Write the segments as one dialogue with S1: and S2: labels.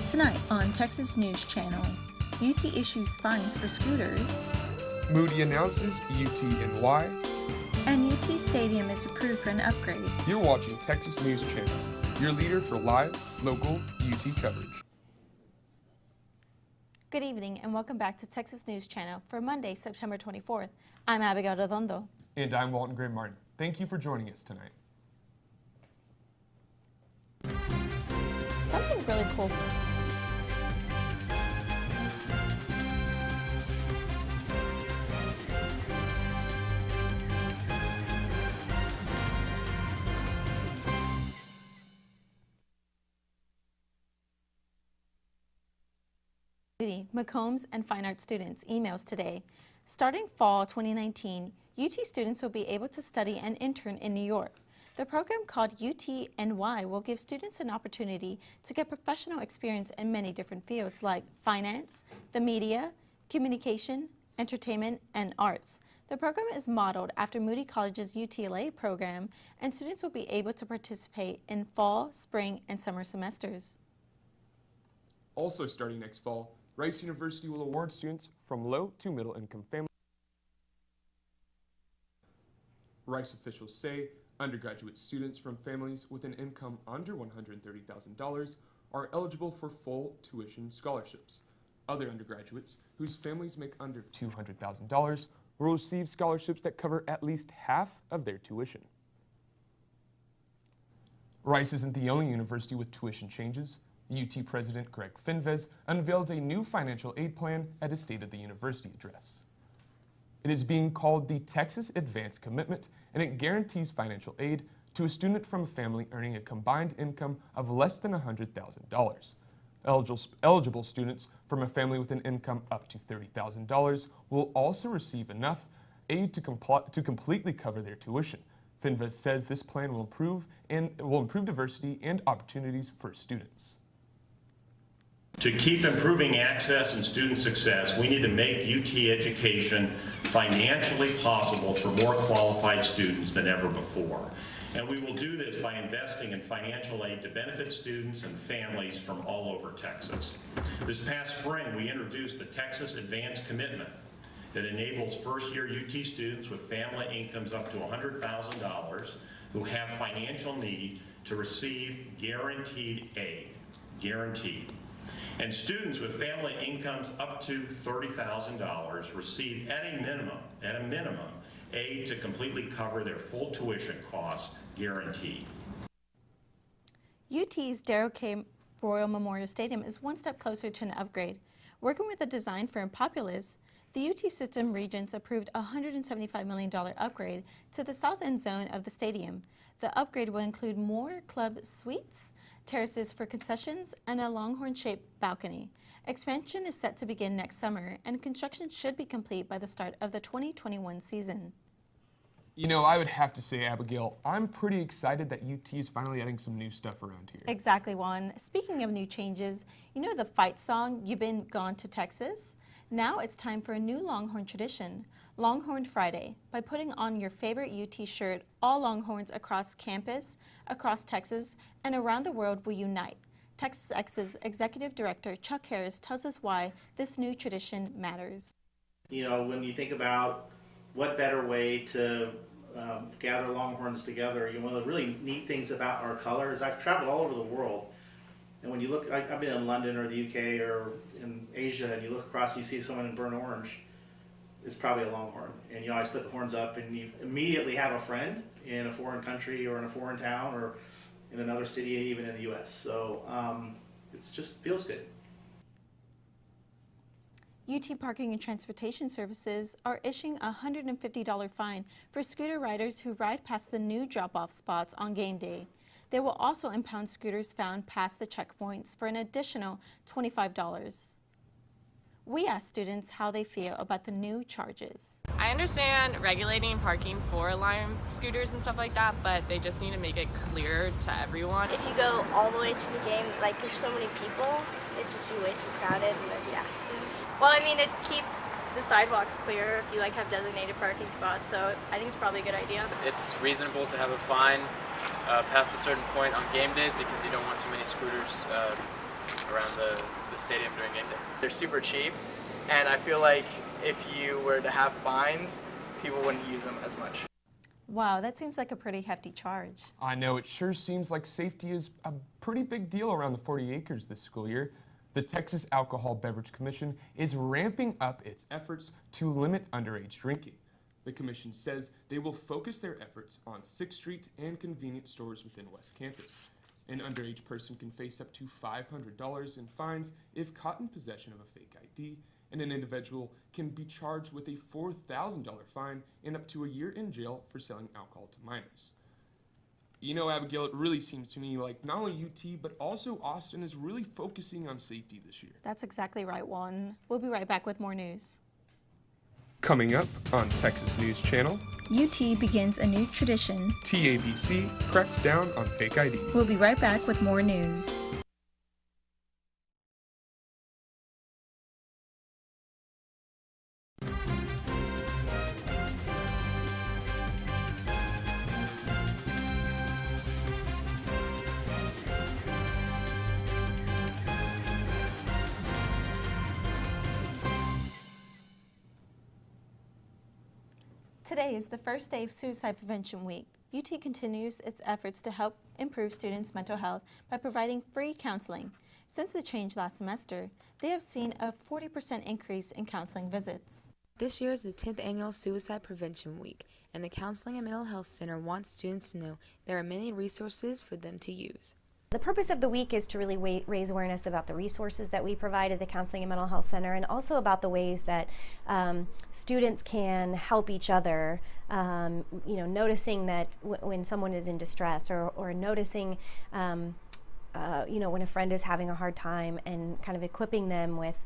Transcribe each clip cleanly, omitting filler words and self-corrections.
S1: Tonight on Texas News Channel, UT issues fines for scooters,
S2: Moody announces UT&Y,
S1: and UT Stadium is approved for an upgrade.
S2: You're watching Texas News Channel, your leader for live, local UT coverage.
S3: Good evening and welcome back to Texas News Channel for Monday, September 24th. I'm Abigail Arrendondo.
S2: And I'm Walton-Gray Martin. Thank you for joining us tonight.
S3: Something really cool. McCombs and fine art students emails today. Starting fall 2019, UT students will be able to study and intern in New York. The program called UT&Y will give students an opportunity to get professional experience in many different fields like finance, the media, communication, entertainment, and arts. The program is modeled after Moody College's UTLA program, and students will be able to participate in fall, spring, and summer semesters.
S2: Also starting next fall, Rice University will award students from low to middle income families. Rice officials say undergraduate students from families with an income under $130,000 are eligible for full tuition scholarships. Other undergraduates whose families make under $200,000 will receive scholarships that cover at least half of their tuition. Rice isn't the only university with tuition changes. UT President Greg Finvez unveiled a new financial aid plan at his State of the University address. It is being called the Texas Advance Commitment, and it guarantees financial aid to a student from a family earning a combined income of less than $100,000. Eligible students from a family with an income up to $30,000 will also receive enough aid to completely cover their tuition. Finvez says this plan will improve diversity and opportunities for students.
S4: To keep improving access and student success, we need to make UT education financially possible for more qualified students than ever before. And we will do this by investing in financial aid to benefit students and families from all over Texas. This past spring, we introduced the Texas Advance Commitment that enables first-year UT students with family incomes up to $100,000 who have financial need to receive guaranteed aid, guaranteed. And students with family incomes up to $30,000 receive at a minimum, aid to completely cover their full tuition costs, guaranteed.
S3: UT's Darrell K. Royal Memorial Stadium is one step closer to an upgrade. Working with the design firm Populous, the UT System Regents approved a $175 million upgrade to the south end zone of the stadium. The upgrade will include more club suites, terraces for concessions, and a Longhorn-shaped balcony. Expansion is set to begin next summer, and construction should be complete by the start of the 2021 season.
S2: You know, I would have to say, Abigail, I'm pretty excited that UT is finally adding some new stuff around here.
S3: Exactly, Juan. Speaking of new changes, you know the fight song, You've Been Gone to Texas? Now it's time for a new Longhorn tradition, Longhorn Friday. By putting on your favorite UT shirt, all Longhorns across campus, across Texas, and around the world will unite. Texas X's Executive Director Chuck Harris tells us why this new tradition matters.
S5: You know, when you think about what better way to gather Longhorns together, one of the really neat things about our color is I've traveled all over the world. And when you look, I've been in London or the UK or in Asia, and you look across and you see someone in burnt orange, it's probably a Longhorn. And you always put the horns up and you immediately have a friend in a foreign country or in a foreign town or in another city, even in the US. So it just feels good.
S3: UT Parking and Transportation Services are issuing a $150 fine for scooter riders who ride past the new drop-off spots on game day. They will also impound scooters found past the checkpoints for an additional $25. We asked students how they feel about the new charges.
S6: I understand regulating parking for Lime scooters and stuff like that, but they just need to make it clear to everyone.
S7: If you go all the way to the game, like there's so many people, it'd just be way too crowded and there'd be accidents.
S8: Well, I mean, it'd keep the sidewalks clear if you have designated parking spots, so I think it's probably a good idea.
S9: It's reasonable to have a fine past a certain point on game days because you don't want too many scooters around the stadium during game day. They're super cheap, and I feel like if you were to have fines, people wouldn't use them as much.
S3: Wow, that seems like a pretty hefty charge.
S2: I know, it sure seems like safety is a pretty big deal around the 40 acres this school year. The Texas Alcohol Beverage Commission is ramping up its efforts to limit underage drinking. The commission says they will focus their efforts on 6th Street and convenience stores within West Campus. An underage person can face up to $500 in fines if caught in possession of a fake ID, and an individual can be charged with a $4,000 fine and up to a year in jail for selling alcohol to minors. You know, Abigail, it really seems to me like not only UT, but also Austin is really focusing on safety this year.
S3: That's exactly right, Juan. We'll be right back with more news.
S2: Coming up on Texas News Channel,
S1: UT begins a new tradition.
S2: TABC cracks down on fake ID.
S1: We'll be right back with more news.
S3: Today is the first day of Suicide Prevention Week. UT continues its efforts to help improve students' mental health by providing free counseling. Since the change last semester, they have seen a 40% increase in counseling visits.
S10: This year is the 10th annual Suicide Prevention Week, and the Counseling and Mental Health Center wants students to know there are many resources for them to use.
S11: The purpose of the week is to really raise awareness about the resources that we provide at the Counseling and Mental Health Center, and also about the ways that students can help each other, noticing that when someone is in distress, or noticing when a friend is having a hard time, and kind of equipping them with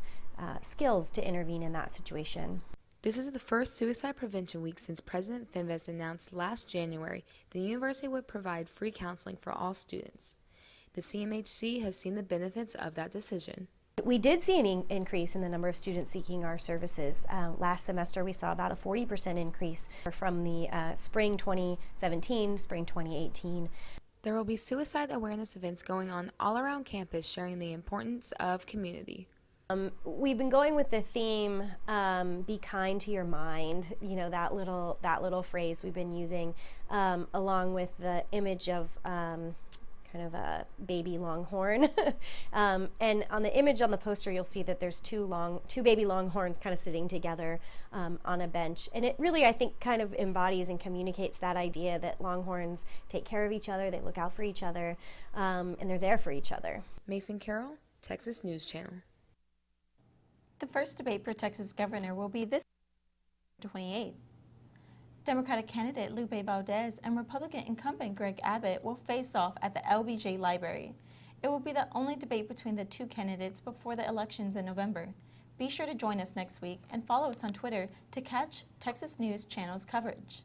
S11: skills to intervene in that situation.
S10: This is the first Suicide Prevention Week since President Finves announced last January the university would provide free counseling for all students. The CMHC has seen the benefits of that decision.
S11: We did see an increase in the number of students seeking our services. Last semester we saw about a 40% increase from the spring 2017, spring 2018.
S10: There will be suicide awareness events going on all around campus sharing the importance of community.
S11: We've been going with the theme, be kind to your mind, that little phrase we've been using, along with the image of kind of a baby longhorn. And on the image on the poster, you'll see that there's two baby longhorns kind of sitting together on a bench. And it really, I think, kind of embodies and communicates that idea that longhorns take care of each other, they look out for each other, and they're there for each other.
S10: Mason Carroll, Texas News Channel.
S3: The first debate for Texas governor will be this 28th. Democratic candidate Lupe Valdez and Republican incumbent Greg Abbott will face off at the LBJ Library. It will be the only debate between the two candidates before the elections in November. Be sure to join us next week and follow us on Twitter to catch Texas News Channel's coverage.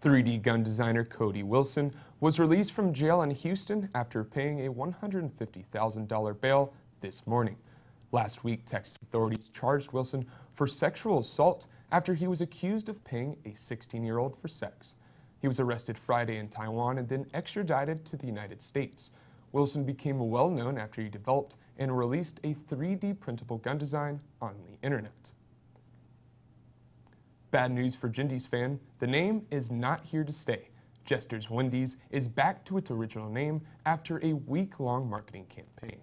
S2: 3D gun designer Cody Wilson was released from jail in Houston after paying a $150,000 bail this morning. Last week, Texas authorities charged Wilson for sexual assault after he was accused of paying a 16-year-old for sex. He was arrested Friday in Taiwan and then extradited to the United States. Wilson became well known after he developed and released a 3D printable gun design on the internet. Bad news for Gindy's fan, the name is not here to stay. Jester's Wendy's is back to its original name after a week-long marketing campaign.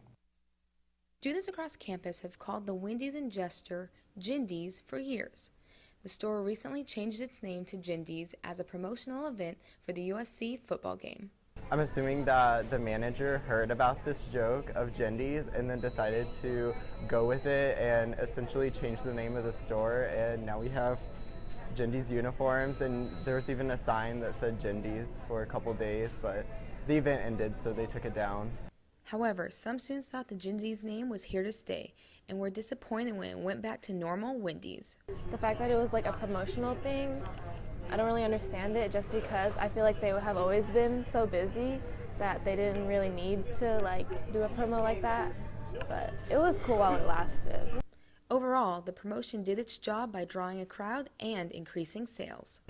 S10: Students across campus have called the Wendy's and Jester Gindy's for years. The store recently changed its name to Gindy's as a promotional event for the USC football game.
S12: I'm assuming that the manager heard about this joke of Gindy's and then decided to go with it and essentially change the name of the store, and now we have Gindy's uniforms, and there was even a sign that said Gindy's for a couple days, but the event ended, so they took it down.
S10: However, some students thought the Gindy's name was here to stay and were disappointed when it went back to normal Wendy's.
S13: The fact that it was like a promotional thing, I don't really understand it, just because I feel like they have always been so busy that they didn't really need to do a promo like that, but it was cool while it lasted.
S10: Overall, the promotion did its job by drawing a crowd and increasing sales.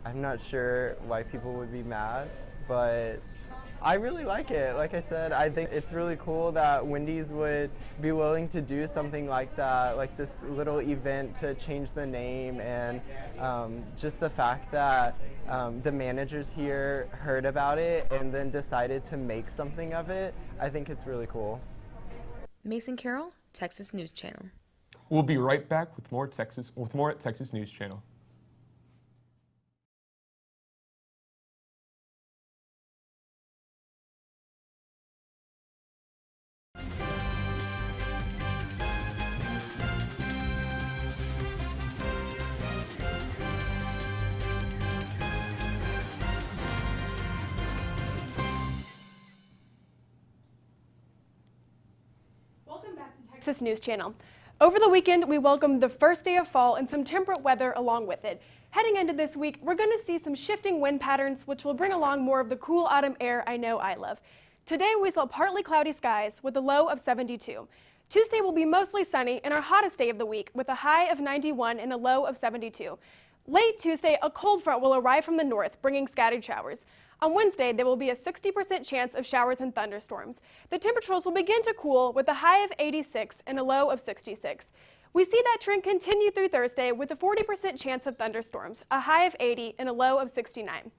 S12: I'm not sure why people would be mad, but I really like it. Like I said, I think it's really cool that Wendy's would be willing to do something like that, like this little event to change the name, and just the fact that the managers here heard about it and then decided to make something of it. I think it's really cool.
S10: Mason Carroll, Texas News Channel.
S2: We'll be right back with more at Texas News Channel.
S14: Texas News Channel. Over the weekend, we welcomed the first day of fall and some temperate weather along with it. Heading into this week, we're going to see some shifting wind patterns, which will bring along more of the cool autumn air I know I love. Today, we saw partly cloudy skies with a low of 72. Tuesday will be mostly sunny and our hottest day of the week with a high of 91 and a low of 72. Late Tuesday, a cold front will arrive from the north, bringing scattered showers. On Wednesday, there will be a 60% chance of showers and thunderstorms. The temperatures will begin to cool with a high of 86 and a low of 66. We see that trend continue through Thursday with a 40% chance of thunderstorms, a high of 80 and a low of 69.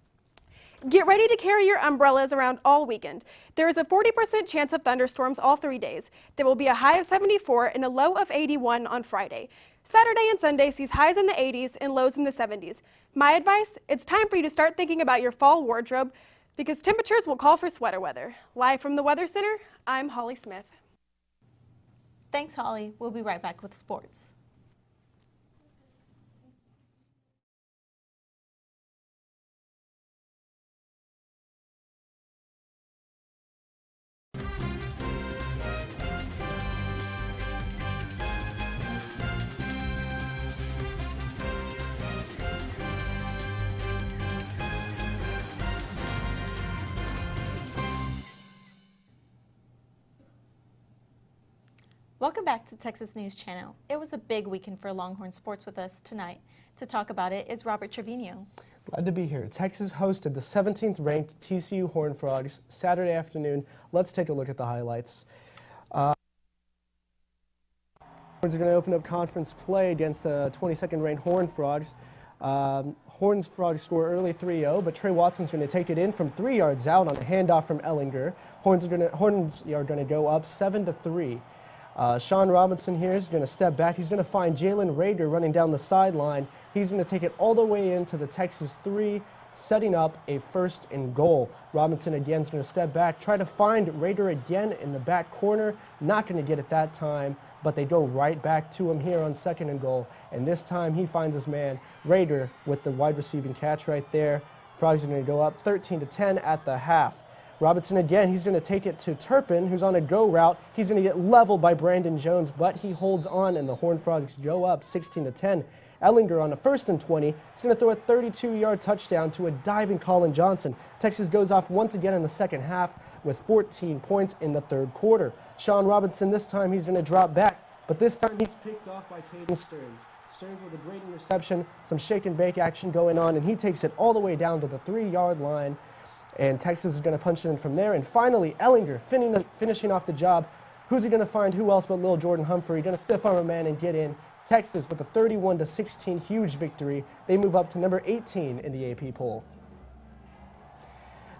S14: Get ready to carry your umbrellas around all weekend. There is a 40% chance of thunderstorms all 3 days. There will be a high of 74 and a low of 81 on Friday. Saturday and Sunday sees highs in the 80s and lows in the 70s. My advice, it's time for you to start thinking about your fall wardrobe because temperatures will call for sweater weather. Live from the Weather Center, I'm Holly Smith.
S3: Thanks, Holly. We'll be right back with sports. Welcome back to Texas News Channel. It was a big weekend for Longhorn sports. With us tonight to talk about it is Robert Trevino.
S15: Glad to be here. Texas hosted the 17th ranked TCU Horned Frogs Saturday afternoon. Let's take a look at the highlights. Horns are going to open up conference play against the 22nd ranked Horned Frogs. Horned Frogs score early 3-0, but Trey Watson's going to take it in from 3 yards out on a handoff from Ellinger. Horns are going to go up 7-3. Sean Robinson here is going to step back. He's going to find Jalen Rader running down the sideline. He's going to take it all the way into the Texas 3, setting up a 1st and goal. Robinson again is going to step back, try to find Rader again in the back corner. Not going to get it that time, but they go right back to him here on 2nd and goal. And this time he finds his man, Rader, with the wide receiving catch right there. Frogs are going to go up 13-10 at the half. Robinson again, he's going to take it to Turpin, who's on a go route. He's going to get leveled by Brandon Jones, but he holds on, and the Horned Frogs go up 16-10. Ellinger on a 1st and 20. He's going to throw a 32-yard touchdown to a diving Colin Johnson. Texas goes off once again in the second half with 14 points in the 3rd quarter. Sean Robinson, this time he's going to drop back, but this time he's picked off by Caden Stearns. Stearns with a great interception, some shake and bake action going on, and he takes it all the way down to the 3-yard line. And Texas is going to punch it in from there. And finally, Ellinger finishing off the job. Who's he going to find? Who else but Lil Jordan Humphrey? Going to stiff arm a man and get in. Texas with a 31-16 huge victory. They move up to number 18 in the AP poll.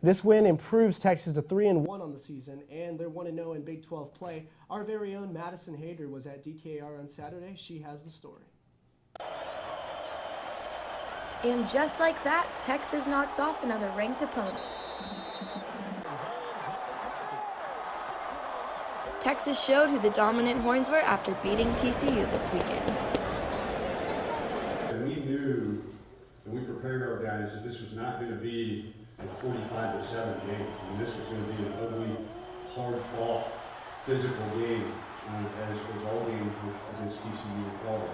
S15: This win improves Texas to 3-1 on the season, and they're 1-0 in Big 12 play. Our very own Madison Hader was at DKR on Saturday. She has the story.
S16: And just like that, Texas knocks off another ranked opponent. Texas showed who the dominant Horns were after beating TCU this weekend.
S17: We knew, and we prepared our guys, that this was not going to be a 45-7 game. And this was going to be an ugly, hard-fought, physical game, as all games against TCU required.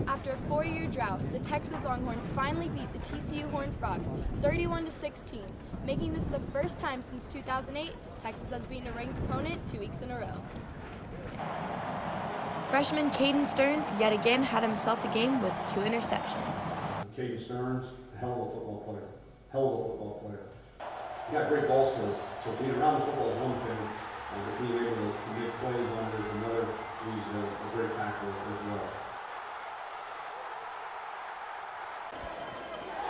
S13: After a 4-year drought, the Texas Longhorns finally beat the TCU Horned Frogs 31-16, making this the first time since 2008 Texas has beaten a ranked opponent 2 weeks in a row.
S16: Freshman Caden Stearns yet again had himself a game with 2 interceptions.
S17: Caden Stearns hell of a football player. Hell of a football player. He got great ball skills, so being around the football is one thing, but being able to make plays on it is another. He's a great tackler as well.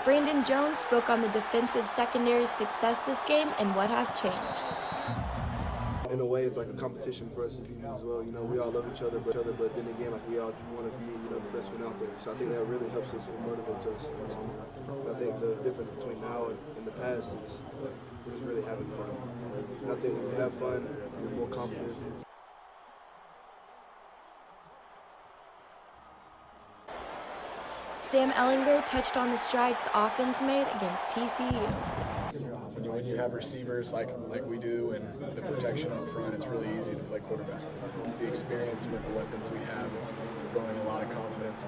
S16: Brandon Jones spoke on the defensive secondary's success this game and what has changed.
S18: In a way, it's like a competition for us as well. You know, we all love each other, but then again, like we all want to be, you know, the best one out there. So I think that really helps us and motivates us. I think the difference between now and the past is we're just really having fun. And I think when we have fun, we're more confident.
S16: Sam Ellinger touched on the strides the offense made against TCU.
S19: When you have receivers like we do and the protection up front, it's really easy to play quarterback. The experience with the weapons we have, it's growing a lot of confidence.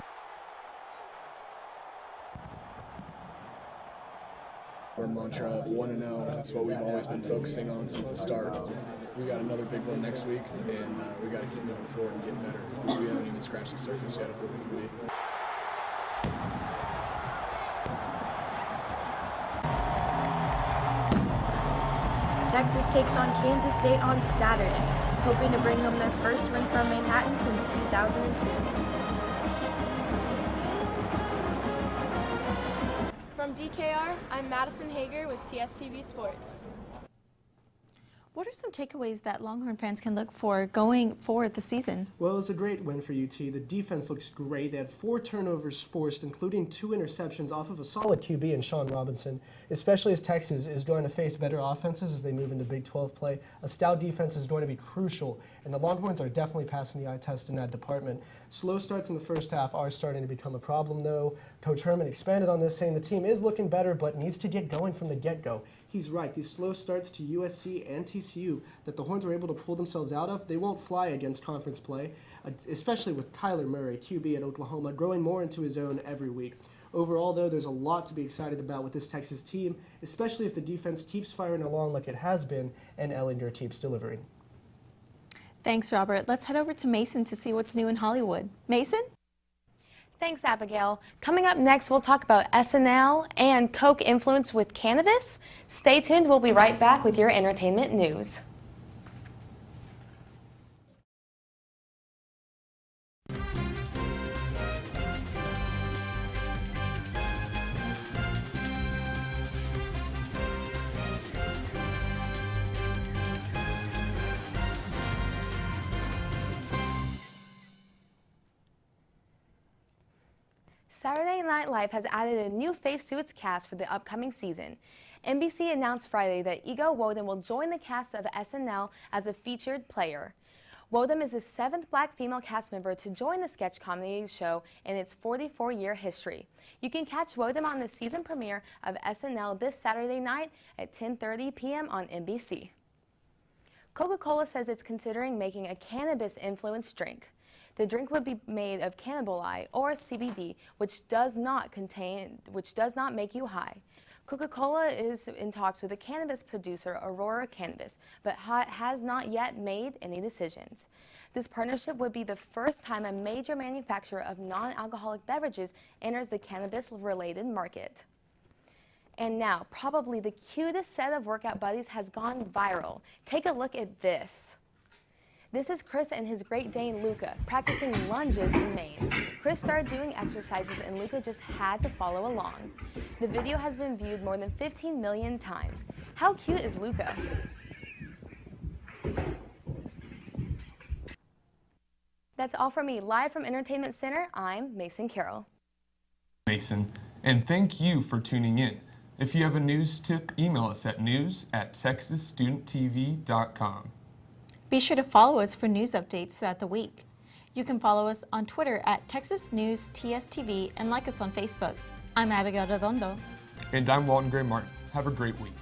S19: Our mantra of 1-0, that's what we've always been focusing on since the start. We got another big one next week, and we got to keep moving forward and getting better. We haven't even scratched the surface yet of what we can be.
S16: Texas takes on Kansas State on Saturday, hoping to bring home their first win from Manhattan since 2002.
S14: From DKR, I'm Madison Hager with TSTV Sports.
S3: What are some takeaways that Longhorn fans can look for going forward this season?
S15: Well, it's a great win for UT. The defense looks great. They had 4 turnovers forced, including 2 interceptions off of a solid QB in Sean Robinson, especially as Texas is going to face better offenses as they move into Big 12 play. A stout defense is going to be crucial, and the Longhorns are definitely passing the eye test in that department. Slow starts in the first half are starting to become a problem, though. Coach Herman expanded on this, saying the team is looking better but needs to get going from the get-go. He's right. These slow starts to USC and TCU that the Horns are able to pull themselves out of, they won't fly against conference play, especially with Kyler Murray, QB at Oklahoma, growing more into his own every week. Overall, though, there's a lot to be excited about with this Texas team, especially if the defense keeps firing along like it has been and Ellinger keeps delivering.
S3: Thanks, Robert. Let's head over to Mason to see what's new in Hollywood. Mason?
S10: Thanks, Abigail. Coming up next, we'll talk about SNL and Coke influence with cannabis. Stay tuned. We'll be right back with your entertainment news. Saturday Night Live has added a new face to its cast for the upcoming season. NBC announced Friday that Ego Woden will join the cast of SNL as a featured player. Woden is the 7th black female cast member to join the sketch comedy show in its 44-year history. You can catch Woden on the season premiere of SNL this Saturday night at 10:30 p.m. on NBC. Coca-Cola says it's considering making a cannabis-influenced drink. The drink would be made of cannabis or CBD, which does not make you high. Coca-Cola is in talks with the cannabis producer Aurora Cannabis, but has not yet made any decisions. This partnership would be the first time a major manufacturer of non-alcoholic beverages enters the cannabis-related market. And now, probably the cutest set of workout buddies has gone viral. Take a look at this. This is Chris and his Great Dane Luca practicing lunges in Maine. Chris started doing exercises and Luca just had to follow along. The video has been viewed more than 15 million times. How cute is Luca? That's all from me. Live from Entertainment Center, I'm Mason Carroll.
S2: Mason, and thank you for tuning in. If you have a news tip, email us at news@texasstudenttv.com.
S3: Be sure to follow us for news updates throughout the week. You can follow us on Twitter at Texas News TSTV and like us on Facebook. I'm Abigail Arrendondo.
S2: And I'm Walton-Gray Martin. Have a great week.